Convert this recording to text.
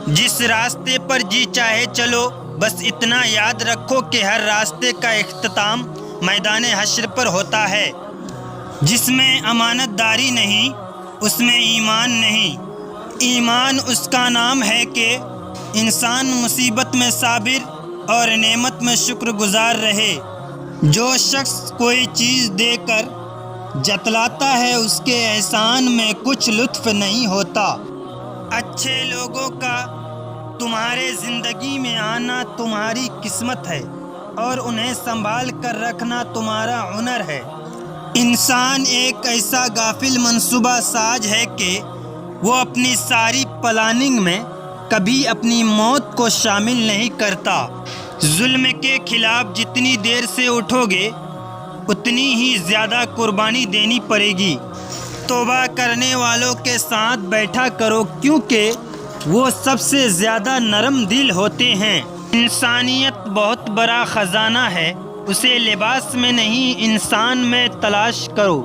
جس راستے پر جی چاہے چلو، بس اتنا یاد رکھو کہ ہر راستے کا اختتام میدان حشر پر ہوتا ہے۔ جس میں امانت داری نہیں، اس میں ایمان نہیں۔ ایمان اس کا نام ہے کہ انسان مصیبت میں صابر اور نعمت میں شکر گزار رہے۔ جو شخص کوئی چیز دے کر جتلاتا ہے، اس کے احسان میں کچھ لطف نہیں ہوتا۔ اچھے لوگوں کا تمہارے زندگی میں آنا تمہاری قسمت ہے، اور انہیں سنبھال کر رکھنا تمہارا ہنر ہے۔ انسان ایک ایسا غافل منصوبہ ساز ہے کہ وہ اپنی ساری پلاننگ میں کبھی اپنی موت کو شامل نہیں کرتا۔ ظلم کے خلاف جتنی دیر سے اٹھو گے، اتنی ہی زیادہ قربانی دینی پڑے گی۔ توبہ کرنے والوں کے ساتھ بیٹھا کرو، کیونکہ وہ سب سے زیادہ نرم دل ہوتے ہیں۔ انسانیت بہت بڑا خزانہ ہے، اسے لباس میں نہیں، انسان میں تلاش کرو۔